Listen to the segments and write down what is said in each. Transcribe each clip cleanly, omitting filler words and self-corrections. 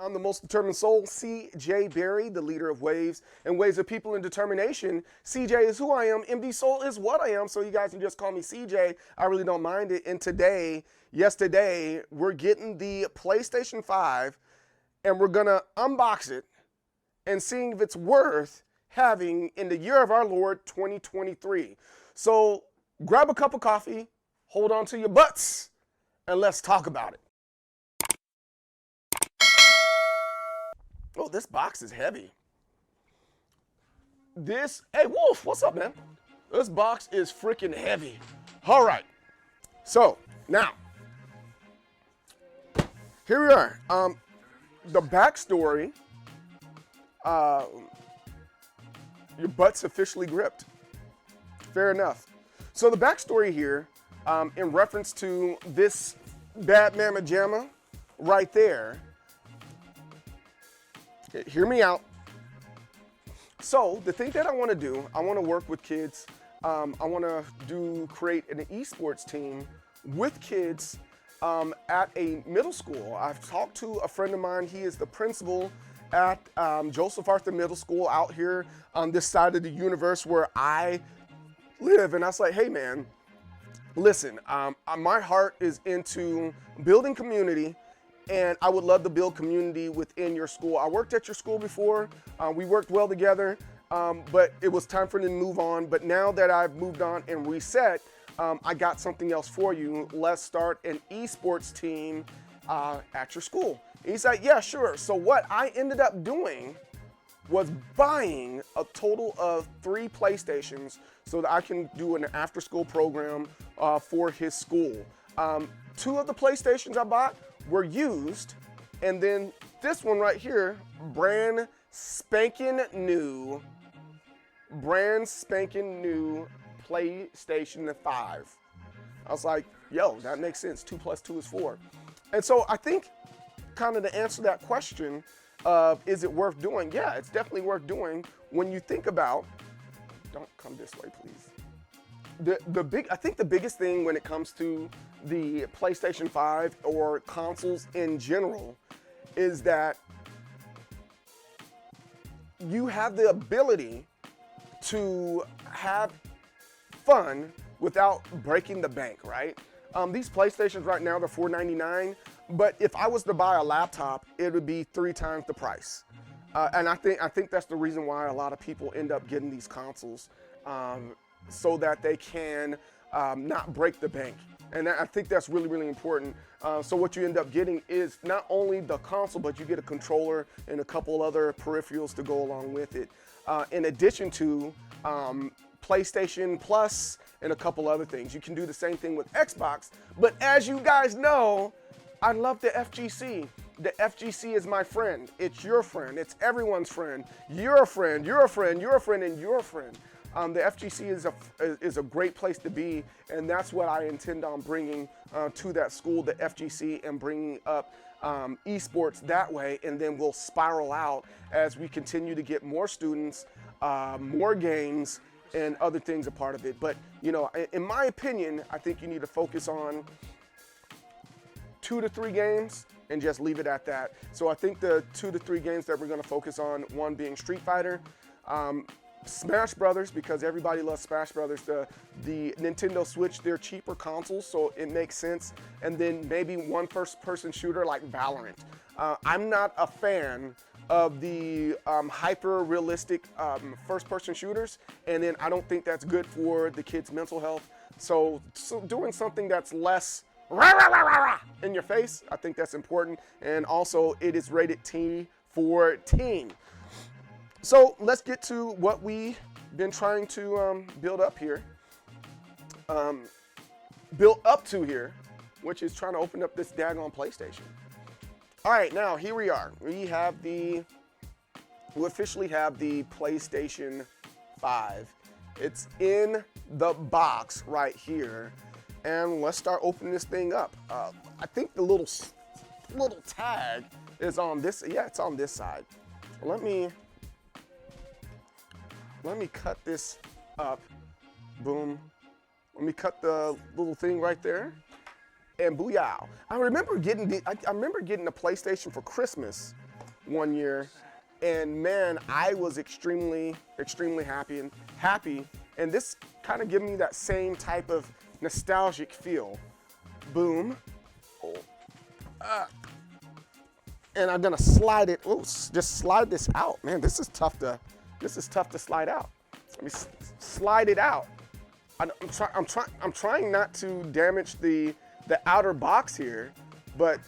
I'm the most determined soul, C.J. Berry, the leader of Waves and Waves of People in Determination. CJ is who I am. MD Soul is what I am. So you guys can just call me CJ. I really don't mind it. And today, we're getting the PlayStation 5 and we're going to unbox it and seeing if it's worth having in the year of our Lord 2023. So grab a cup of coffee, hold on to your butts, and let's talk about it. Oh, this box is heavy. Hey Wolf, what's up, man? This box is freaking heavy. All right, so now, here we are. The backstory, your butt's officially gripped. Fair enough. So the backstory here, in reference to this bad mamma jamma right there, hear me out. So the thing that I want to do, I want to work with kids. I want to create an esports team with kids at a middle school. I've talked to a friend of mine. He is the principal at Joseph Arthur Middle School out here on this side of the universe where I live. And I was like, hey man, listen, my heart is into building community, and I would love to build community within your school. I worked at your school before. We worked well together, but it was time for me to move on. But now that I've moved on and reset, I got something else for you. Let's start an esports team at your school. And he's like, yeah, sure. So what I ended up doing was buying a total of 3 PlayStations so that I can do an after-school program for his school. 2 of the PlayStations I bought were used, and then this one right here, brand spanking new PlayStation 5. I was like, yo, that makes sense. 2 + 2 is 4. And so I think kind of to answer that question of is it worth doing? Yeah, it's definitely worth doing when you think about, don't come this way, please. I think the biggest thing when it comes to the PlayStation 5 or consoles in general is that you have the ability to have fun without breaking the bank, right? These PlayStations right now, they're $499, but if I was to buy a laptop, it would be 3 times the price. And I think that's the reason why a lot of people end up getting these consoles, so that they can not break the bank. And I think that's really, really important. So what you end up getting is not only the console, but you get a controller and a couple other peripherals to go along with it. In addition to PlayStation Plus and a couple other things. You can do the same thing with Xbox. But as you guys know, I love the FGC. The FGC is my friend. It's your friend. It's everyone's friend. You're a friend. You're a friend. You're a friend. And you're a friend. The FGC is a great place to be, and that's what I intend on bringing to that school, the FGC, and bringing up esports that way, and then we'll spiral out as we continue to get more students, more games, and other things a part of it. But, you know, in my opinion, I think you need to focus on 2 to 3 games and just leave it at that. So I think the 2 to 3 games that we're going to focus on, one being Street Fighter, Smash Brothers, because everybody loves Smash Brothers. The Nintendo Switch, they're cheaper consoles, so it makes sense. And then maybe one first-person shooter like Valorant. I'm not a fan of the hyper-realistic first-person shooters, and then I don't think that's good for the kids' mental health. So doing something that's less rah, rah, rah, rah, rah, in your face, I think that's important. And also, it is rated T for teen. So let's get to what we've been trying to build up here, which is trying to open up this daggone PlayStation. All right, now here we are. We officially have the PlayStation 5. It's in the box right here, and let's start opening this thing up. I think the little tag is on this. Yeah, it's on this side. Let me cut this up. Boom. Let me cut the little thing right there. And booyah. I remember getting a PlayStation for Christmas 1 year. And man, I was extremely happy. And this kind of gave me that same type of nostalgic feel. Boom. Oh. And I'm gonna slide it. Oh, just slide this out, man. This is tough to slide out. Let me slide it out. I'm trying not to damage the outer box here, but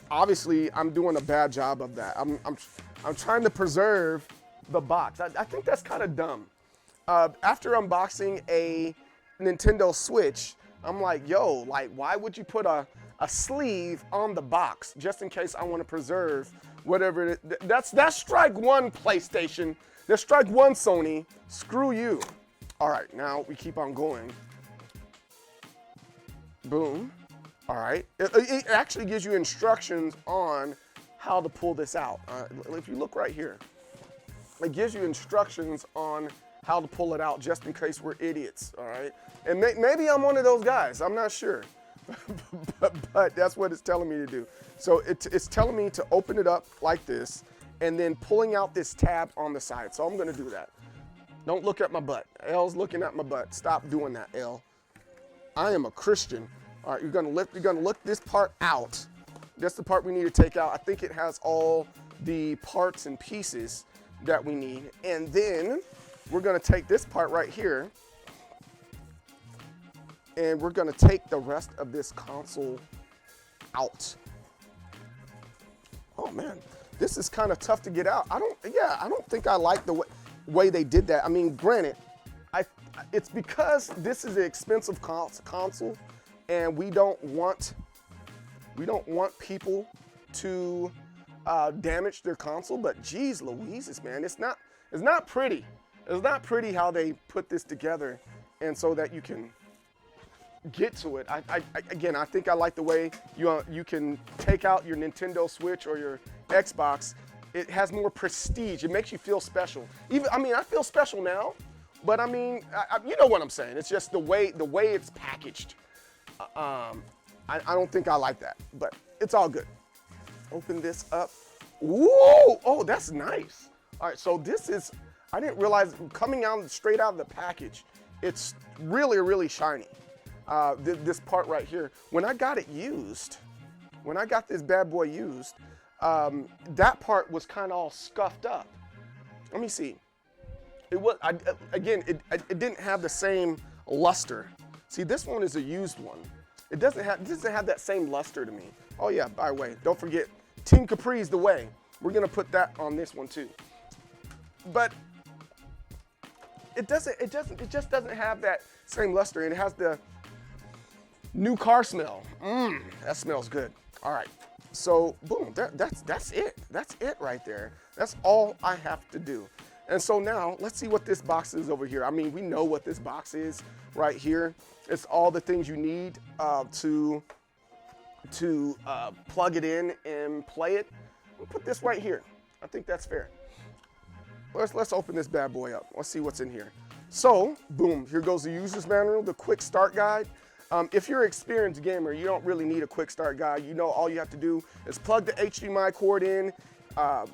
obviously I'm doing a bad job of that. I'm trying to preserve the box. I think that's kind of dumb. After unboxing a Nintendo Switch, I'm like, yo, like, why would you put a sleeve on the box just in case I want to preserve whatever it is? That's strike one, PlayStation. That's strike one, Sony. Screw you. All right, now we keep on going. Boom. All right. It actually gives you instructions on how to pull this out. If you look right here, it gives you instructions on how to pull it out just in case we're idiots. All right. And maybe I'm one of those guys. I'm not sure. but that's what it's telling me to do. So it's telling me to open it up like this and then pulling out this tab on the side. So I'm going to do that. Don't look at my butt. L's looking at my butt. Stop doing that, L. I am a Christian. All right, you're gonna look this part out. That's the part we need to take out. I think it has all the parts and pieces that we need. And then we're gonna take this part right here and we're gonna take the rest of this console out. Oh man, this is kind of tough to get out. I don't think I like the way they did that. I mean, granted, it's because this is an expensive console, and we don't want people to damage their console. But geez, Louises, man, it's not pretty. It's not pretty how they put this together, and so that you can get to it. Again, I think I like the way you can take out your Nintendo Switch or your Xbox. It has more prestige. It makes you feel special. I feel special now, but I mean, you know what I'm saying. It's just the way it's packaged. I don't think I like that, but it's all good. Open this up. Ooh, oh, that's nice. All right, so this is, I didn't realize coming out straight out of the package, it's really, really shiny. This part right here, when I got it used, when I got this bad boy used, that part was kind of all scuffed up. Let me see. It was, it didn't have the same luster. See, this one is a used one. It doesn't have that same luster to me. Oh yeah, by the way, don't forget, Team Capri's the way. We're gonna put that on this one too. But it just doesn't have that same luster, and it has the new car smell. That smells good. All right, so boom, that's it. That's it right there. That's all I have to do. And so now let's see what this box is over here. I mean, we know what this box is right here. It's all the things you need to plug it in and play it. We'll put this right here. I think that's fair. Let's open this bad boy up. Let's see what's in here. So, boom, here goes the user's manual, the quick start guide. If you're an experienced gamer, you don't really need a quick start guide. You know, all you have to do is plug the HDMI cord in,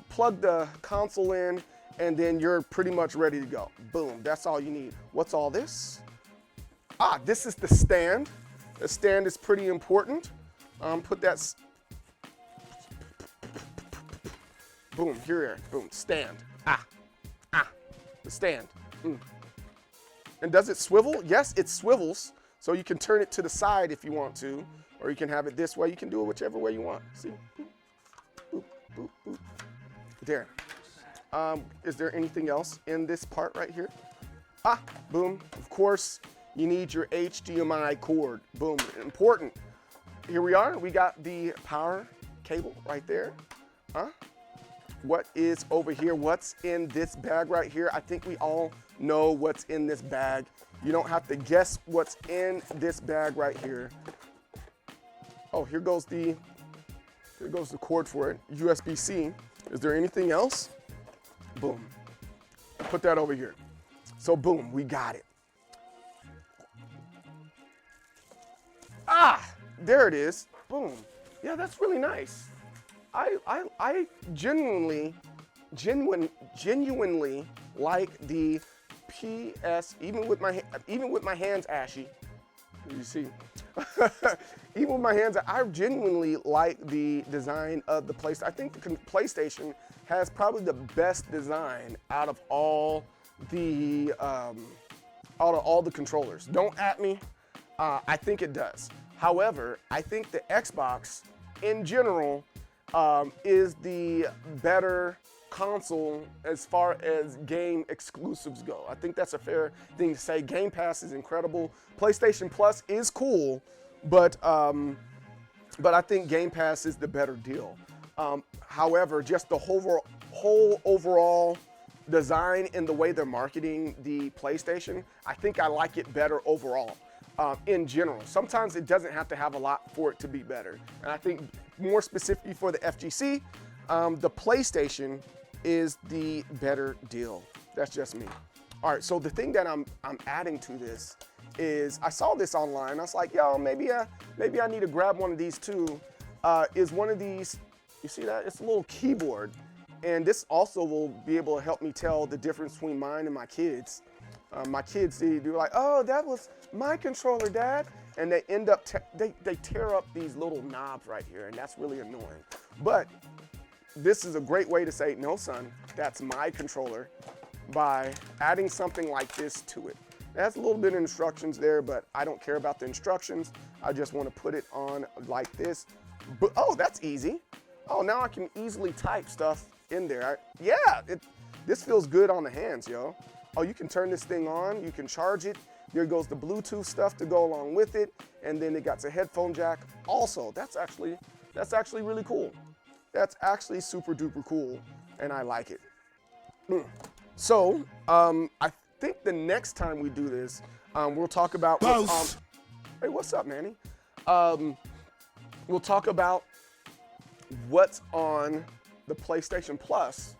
plug the console in, and then you're pretty much ready to go. Boom, that's all you need. What's all this? This is the stand. The stand is pretty important. Put that, boom, here, boom, stand. The stand. And does it swivel? Yes, it swivels. So you can turn it to the side if you want to, or you can have it this way. You can do it whichever way you want. See? Boop, boop, boop, boop. There. Is there anything else in this part right here? Boom. Of course, you need your HDMI cord. Boom. Important. Here we are. We got the power cable right there. What is over here? What's in this bag right here? I think we all know what's in this bag. You don't have to guess what's in this bag right here. Oh, here goes the cord for it, USB-C. Is there anything else? Boom. Put that over here. So boom, we got it. There it is. Boom. Yeah, that's really nice. I genuinely like the PS, even with my hands ashy. You see, even with my hands, I genuinely like the design of the PlayStation. I think the PlayStation has probably the best design out of all the controllers. Don't at me. I think it does. However, I think the Xbox, in general, is the better console as far as game exclusives go. I think that's a fair thing to say. Game Pass is incredible. PlayStation Plus is cool, but I think Game Pass is the better deal. However, just the whole overall design and the way they're marketing the PlayStation, I think I like it better overall. In general, sometimes it doesn't have to have a lot for it to be better. And I think more specifically for the FGC, the PlayStation is the better deal. That's just me. All right, so the thing that I'm adding to this is I saw this online. I was like, yo, maybe I need to grab one of these too. Is one of these, you see that? It's a little keyboard. And this also will be able to help me tell the difference between mine and my kids. My kids, they're like, oh, that was my controller, Dad. And they end up, they tear up these little knobs right here, and that's really annoying. But this is a great way to say, no, son, that's my controller, by adding something like this to it. It has a little bit of instructions there, but I don't care about the instructions. I just want to put it on like this. But, oh, that's easy. Oh, now I can easily type stuff in there. This feels good on the hands, yo. Oh, you can turn this thing on, you can charge it. There goes the Bluetooth stuff to go along with it. And then it got a headphone jack. Also, that's actually really cool. That's actually super duper cool, and I like it. So, I think the next time we do this, we'll talk about, hey, what's up, Manny? We'll talk about what's on the PlayStation Plus,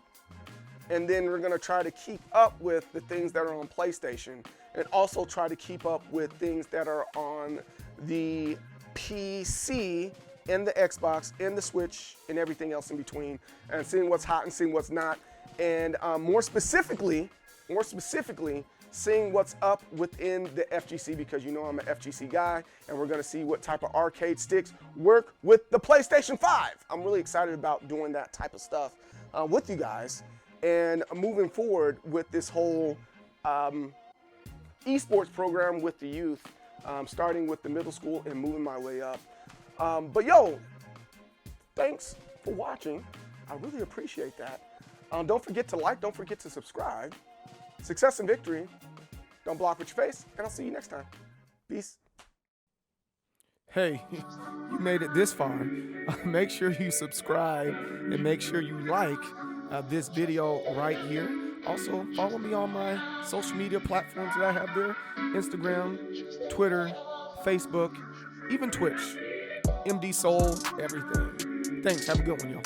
and then we're gonna try to keep up with the things that are on PlayStation, and also try to keep up with things that are on the PC and the Xbox and the Switch and everything else in between, and seeing what's hot and seeing what's not, and more specifically, seeing what's up within the FGC, because you know I'm an FGC guy, and we're gonna see what type of arcade sticks work with the PlayStation 5. I'm really excited about doing that type of stuff with you guys, and moving forward with this whole esports program with the youth, starting with the middle school and moving my way up. But yo, thanks for watching. I really appreciate that. Don't forget to like, don't forget to subscribe. Success and victory. Don't block with your face, and I'll see you next time. Peace. Hey, you made it this far. Make sure you subscribe and make sure you like this video right here. Also, follow me on my social media platforms that I have there. Instagram, Twitter, Facebook, even Twitch. MD Soul, everything. Thanks. Have a good one, y'all.